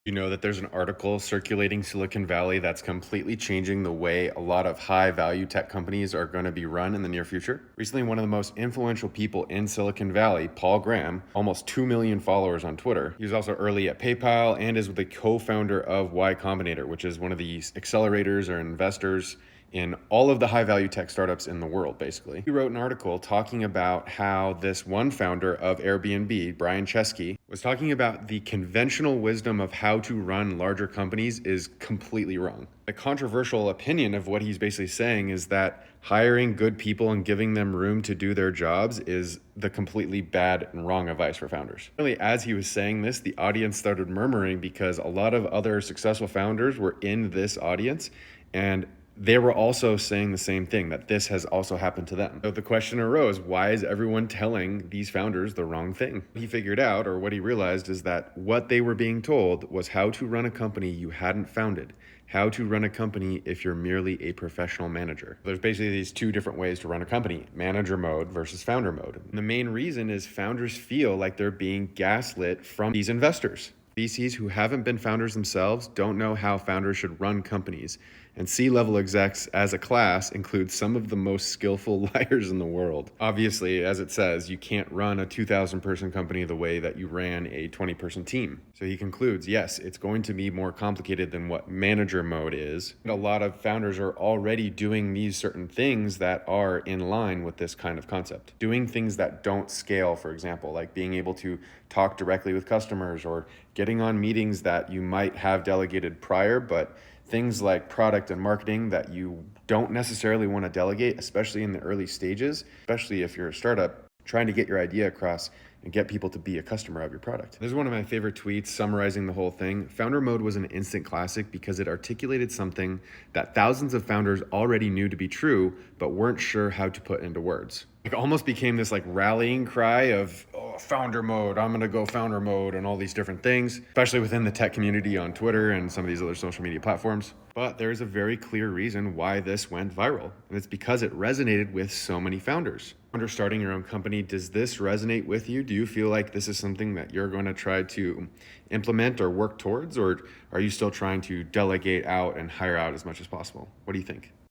You know that there's an article circulating Silicon Valley that's completely changing the way a lot of high value tech companies are going to be run in the near future. Recently, one of the most influential people in Silicon Valley, Paul Graham, almost 2 million followers on Twitter. He was also early at PayPal and is the co-founder of Y Combinator, which is one of the accelerators or investors in all of the high value tech startups in the world, basically. He wrote an article talking about how this one founder of Airbnb, Brian Chesky, was talking about the conventional wisdom of how to run larger companies is completely wrong. The controversial opinion of what he's basically saying is that hiring good people and giving them room to do their jobs is the completely bad and wrong advice for founders. Really, as he was saying this, the audience started murmuring because a lot of other successful founders were in this audience, and they were also saying the same thing, that this has also happened to them. So the question arose, why is everyone telling these founders the wrong thing? What he figured out, or what he realized, is that what they were being told was how to run a company you hadn't founded, how to run a company if you're merely a professional manager. There's basically these two different ways to run a company, manager mode versus founder mode. And the main reason is founders feel like they're being gaslit from these investors. VCs who haven't been founders themselves don't know how founders should run companies. And C-level execs as a class includes some of the most skillful liars in the world. Obviously, as it says, you can't run a 2,000 person company the way that you ran a 20-person team. So he concludes, yes, it's going to be more complicated than what manager mode is. And a lot of founders are already doing these certain things that are in line with this kind of concept. Doing things that don't scale, for example, like being able to talk directly with customers or getting on meetings that you might have delegated prior, but things like product and marketing that you don't necessarily want to delegate, especially in the early stages, especially if you're a startup trying to get your idea across and get people to be a customer of your product. This is one of my favorite tweets summarizing the whole thing. Founder mode was an instant classic because it articulated something that thousands of founders already knew to be true, but weren't sure how to put into words. It almost became this like rallying cry of, oh, founder mode, I'm gonna go founder mode, and all these different things, especially within the tech community on Twitter and some of these other social media platforms. But there's a very clear reason why this went viral, and it's because it resonated with so many founders. Under starting your own company, does this resonate with you? Do you feel like this is something that you're going to try to implement or work towards, or are you still trying to delegate out and hire out as much as possible? What do you think?